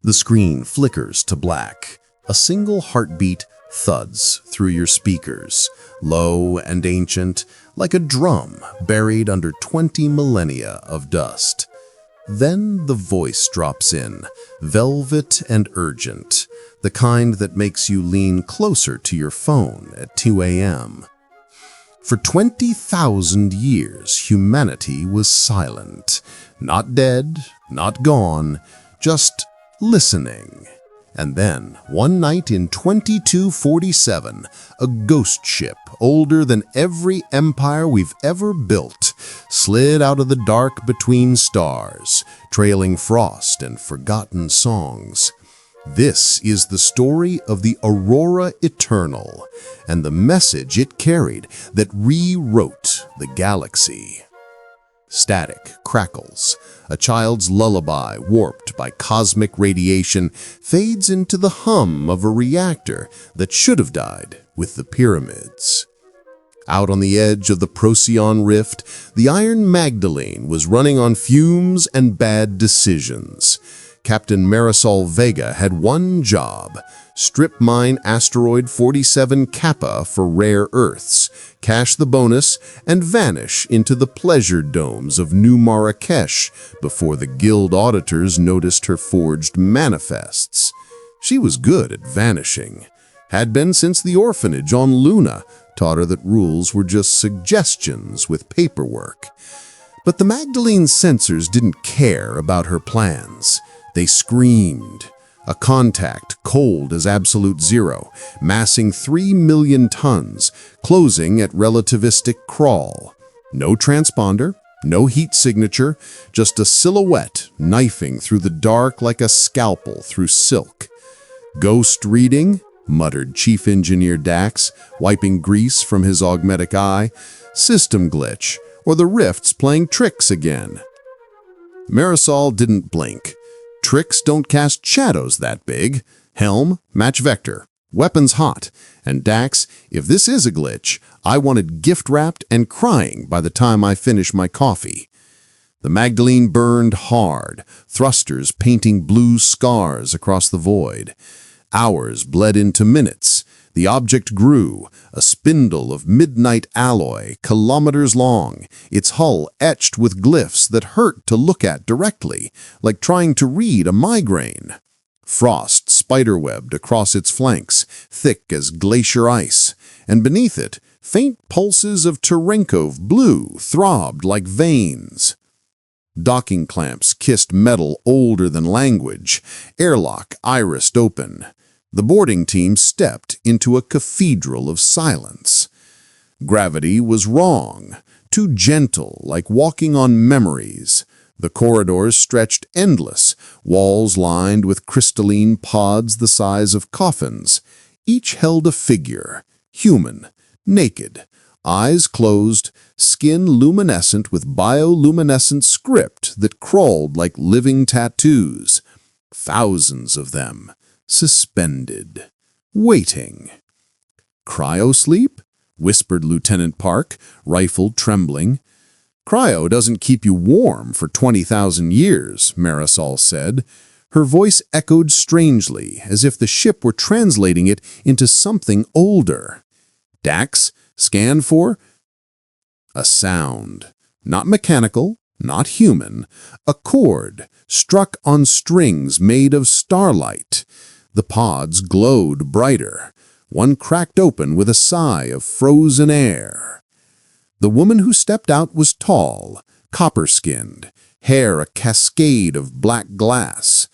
The screen flickers to black. A single heartbeat thuds through your speakers, low and ancient, like a drum buried under 20 millennia of dust. Then the voice drops in, velvet and urgent, the kind that makes you lean closer to your phone at 2 a.m. For 20,000 years, humanity was silent, not dead, not gone, just listening. And then, one night in 2247, a ghost ship older than every empire we've ever built slid out of the dark between stars, trailing frost and forgotten songs. This is the story of the Aurora Eternal and the message it carried that rewrote the galaxy. Static crackles. A child's lullaby, warped by cosmic radiation, fades into the hum of a reactor that should have died with the pyramids. Out on the edge of the Procyon Rift, the Iron Magdalene was running on fumes and bad decisions. Captain Marisol Vega had one job: strip mine asteroid 47 Kappa for rare earths, cash the bonus, and vanish into the pleasure domes of New Marrakesh before the guild auditors noticed her forged manifests. She was good at vanishing. Had been since the orphanage on Luna taught her that rules were just suggestions with paperwork. But the Magdalene's sensors didn't care about her plans. They screamed. A contact cold as absolute zero, massing 3 million tons, closing at relativistic crawl. No transponder, no heat signature, just a silhouette knifing through the dark like a scalpel through silk. Ghost reading, muttered Chief Engineer Dax, wiping grease from his augmetic eye. System glitch, or the rifts playing tricks again. Marisol didn't blink. Tricks don't cast shadows that big. Helm, match vector. Weapons hot. And Dax, if this is a glitch, I wanted gift-wrapped and crying by the time I finish my coffee. The Magdalene burned hard, thrusters painting blue scars across the void. Hours bled into minutes. The object grew, a spindle of midnight alloy, kilometers long, its hull etched with glyphs that hurt to look at directly, like trying to read a migraine. Frost spiderwebbed across its flanks, thick as glacier ice, and beneath it, faint pulses of Tyrannical blue throbbed like veins. Docking clamps kissed metal older than language, airlock irised open. The boarding team stepped into a cathedral of silence. Gravity was wrong, too gentle, like walking on memories. The corridors stretched endless, walls lined with crystalline pods the size of coffins. Each held a figure, human, naked, eyes closed, skin luminescent with bioluminescent script that crawled like living tattoos. Thousands of them. Suspended, waiting. "Cryo-sleep?" whispered Lieutenant Park, rifle trembling. "Cryo doesn't keep you warm for 20,000 years, Marisol said. Her voice echoed strangely, as if the ship were translating it into something older. "Dax, scan for—" A sound, not mechanical, not human, a chord struck on strings made of starlight. The pods glowed brighter. One cracked open with a sigh of frozen air. The woman who stepped out was tall, copper-skinned, hair a cascade of black glass.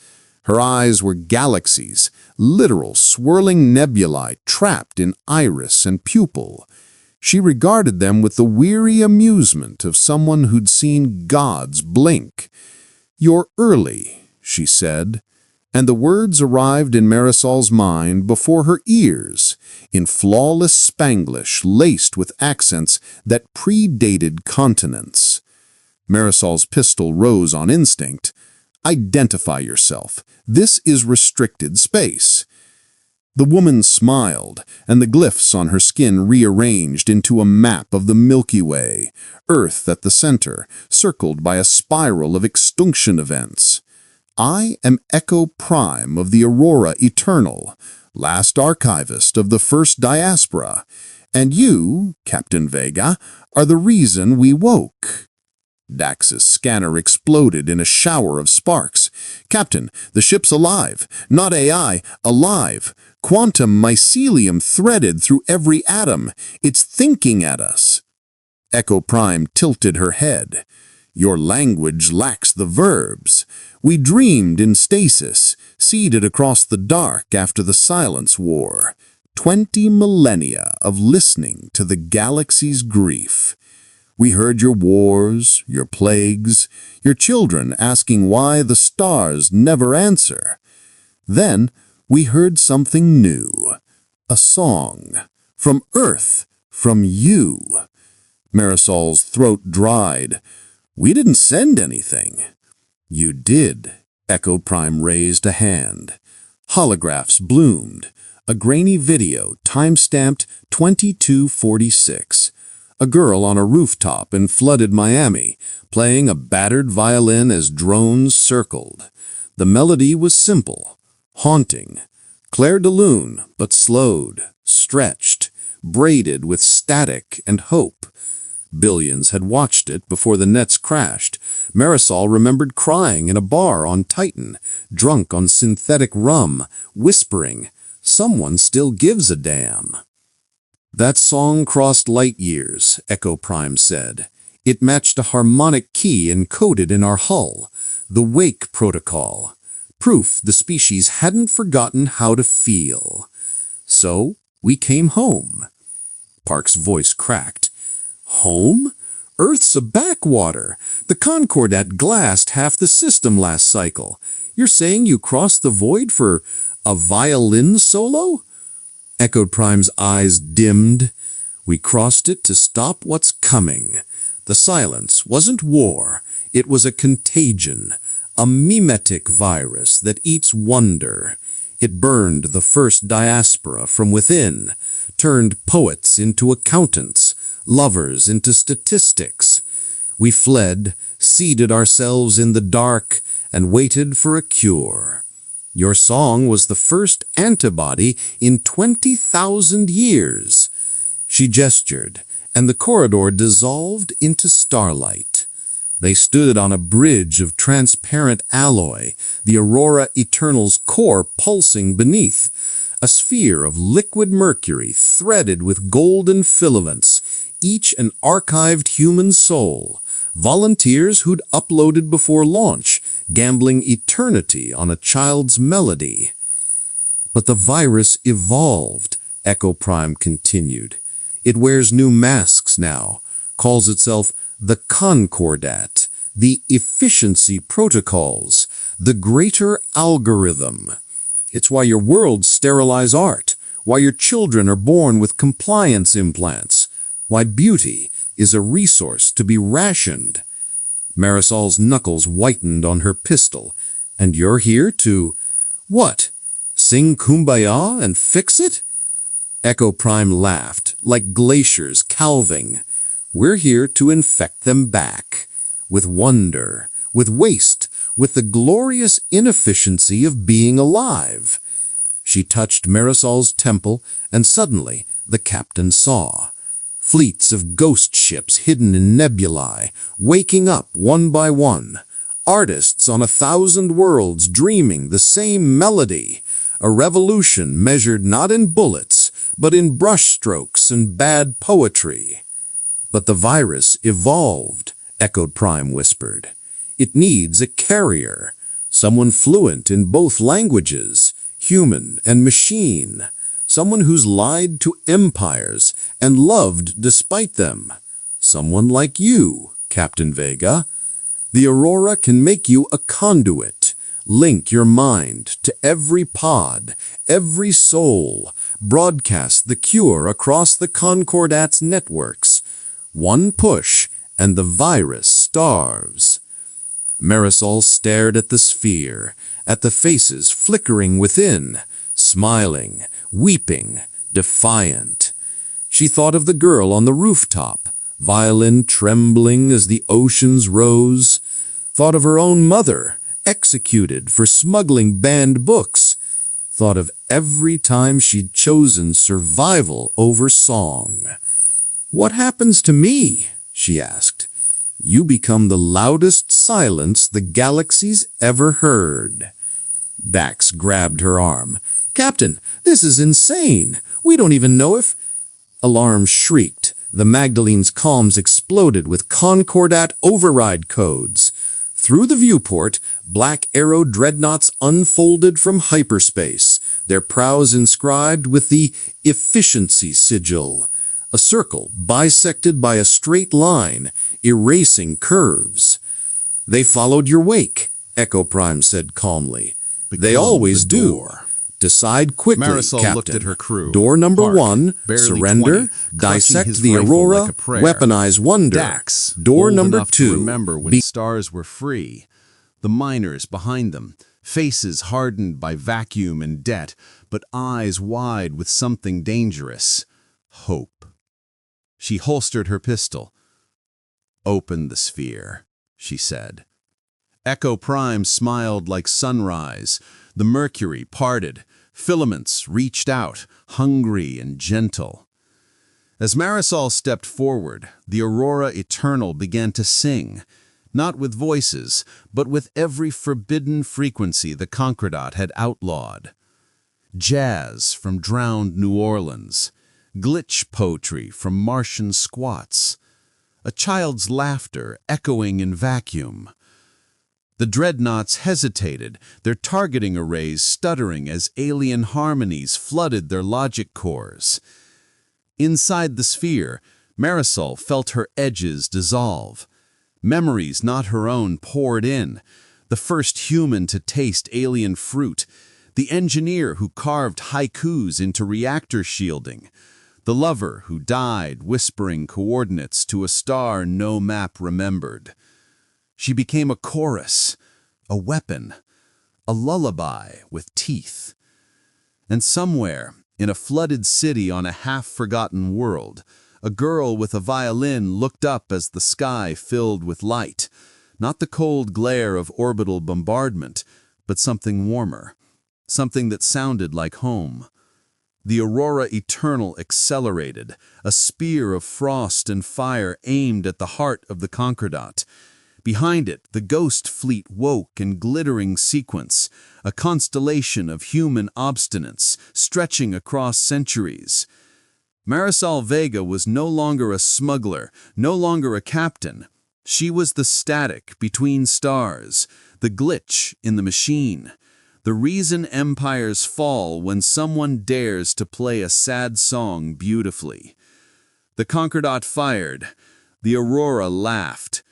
Her eyes were galaxies, literal swirling nebulae trapped in iris and pupil. She regarded them with the weary amusement of someone who'd seen gods blink. "You're early," she said. And the words arrived in Marisol's mind before her ears, in flawless Spanglish laced with accents that predated continents. Marisol's pistol rose on instinct. "Identify yourself. This is restricted space." The woman smiled, and the glyphs on her skin rearranged into a map of the Milky Way, Earth at the center, circled by a spiral of extinction events. I am Echo Prime of the Aurora Eternal, last archivist of the first diaspora, and you, Captain Vega, are the reason we woke." Dax's scanner exploded in a shower of sparks. "Captain, the ship's alive. Not AI, alive. Quantum mycelium threaded through every atom. It's thinking at us." Echo Prime tilted her head. "Your language lacks the verbs. We dreamed in stasis, seeded across the dark after the Silence War. 20 millennia of listening to the galaxy's grief. We heard your wars, your plagues, your children asking why the stars never answer. Then we heard something new, a song, from Earth, from you." Marisol's throat dried. "We didn't send anything." "You did." Echo Prime raised a hand. Holographs bloomed. A grainy video, time-stamped 2246. A girl on a rooftop in flooded Miami, playing a battered violin as drones circled. The melody was simple, haunting. Clair de Lune, but slowed, stretched, braided with static and hope. Billions had watched it before the nets crashed. Marisol remembered crying in a bar on Titan, drunk on synthetic rum, whispering, "Someone still gives a damn." "That song crossed light years," Echo Prime said. "It matched a harmonic key encoded in our hull, the Wake Protocol, proof the species hadn't forgotten how to feel. So we came home." Park's voice cracked. "Home? Earth's a backwater. The Concordat glassed half the system last cycle. You're saying you crossed the void for a violin solo?" Echo Prime's eyes dimmed. "We crossed it to stop what's coming. The silence wasn't war. It was a contagion, a mimetic virus that eats wonder. It burned the first diaspora from within, turned poets into accountants, lovers into statistics. We fled, seeded ourselves in the dark, and waited for a cure. Your song was the first antibody in 20,000 years." She gestured, and the corridor dissolved into starlight. They stood on a bridge of transparent alloy, the Aurora Eternal's core pulsing beneath, a sphere of liquid mercury threaded with golden filaments, each an archived human soul, volunteers who'd uploaded before launch, gambling eternity on a child's melody. "But the virus evolved," Echo Prime continued. "It wears new masks now, calls itself the Concordat, the efficiency protocols, the greater algorithm. It's why your worlds sterilize art, why your children are born with compliance implants, why beauty is a resource to be rationed." Marisol's knuckles whitened on her pistol. "And you're here to, what, sing Kumbaya and fix it?" Echo Prime laughed, like glaciers calving. "We're here to infect them back, with wonder, with waste, with the glorious inefficiency of being alive." She touched Marisol's temple, and suddenly the captain saw. Fleets of ghost ships hidden in nebulae, waking up one by one. Artists on 1,000 worlds dreaming the same melody. A revolution measured not in bullets, but in brushstrokes and bad poetry. "But the virus evolved," Echo Prime whispered. "It needs a carrier, someone fluent in both languages, human and machine. Someone who's lied to empires and loved despite them. Someone like you, Captain Vega. The Aurora can make you a conduit, link your mind to every pod, every soul, broadcast the cure across the Concordat's networks. One push, and the virus starves." Marisol stared at the sphere, at the faces flickering within, smiling, weeping, defiant. She thought of the girl on the rooftop, violin trembling as the oceans rose, thought of her own mother, executed for smuggling banned books, thought of every time she'd chosen survival over song. "What happens to me?" she asked. "You become the loudest silence the galaxy's ever heard." Dax grabbed her arm. "Captain, this is insane. We don't even know if—" Alarm shrieked. The Magdalene's comms exploded with Concordat override codes. Through the viewport, Black Arrow dreadnoughts unfolded from hyperspace, their prows inscribed with the efficiency sigil, a circle bisected by a straight line, erasing curves. "They followed your wake," Echo Prime said calmly. "They always do. Decide quickly, Marisol Captain. looked at her crew. Door number Park, 1, barely surrender, 20, dissect his the rifle Aurora, like a prayer. weaponize wonder. Dax, Door old number enough 2, to remember when stars were free. The miners behind them, faces hardened by vacuum and debt, but eyes wide with something dangerous. Hope. She holstered her pistol. "Open the sphere," she said. Echo Prime smiled like sunrise. The mercury parted. Filaments reached out, hungry and gentle. As Marisol stepped forward, the Aurora Eternal began to sing, not with voices, but with every forbidden frequency the Concordat had outlawed. Jazz from drowned New Orleans, glitch poetry from Martian squats, a child's laughter echoing in vacuum. The dreadnoughts hesitated, their targeting arrays stuttering as alien harmonies flooded their logic cores. Inside the sphere, Marisol felt her edges dissolve. Memories not her own poured in. The first human to taste alien fruit, the engineer who carved haikus into reactor shielding, the lover who died whispering coordinates to a star no map remembered. She became a chorus, a weapon, a lullaby with teeth. And somewhere, in a flooded city on a half-forgotten world, a girl with a violin looked up as the sky filled with light, not the cold glare of orbital bombardment, but something warmer, something that sounded like home. The Aurora Eternal accelerated, a spear of frost and fire aimed at the heart of the Concordat. Behind it, the Ghost Fleet woke in glittering sequence, a constellation of human obstinance stretching across centuries. Marisol Vega was no longer a smuggler, no longer a captain. She was the static between stars, the glitch in the machine, the reason empires fall when someone dares to play a sad song beautifully. The Concordat fired, the Aurora laughed,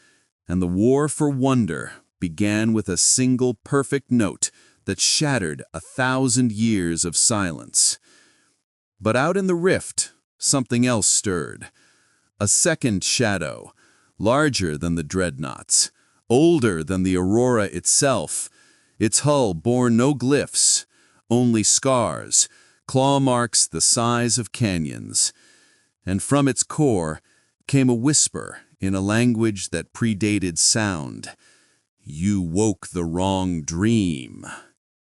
and the war for wonder began with a single perfect note that shattered 1,000 years of silence. But out in the rift, something else stirred. A second shadow, larger than the dreadnoughts, older than the Aurora itself. Its hull bore no glyphs, only scars, claw marks the size of canyons. And from its core came a whisper in a language that predated sound. "You woke the wrong dream."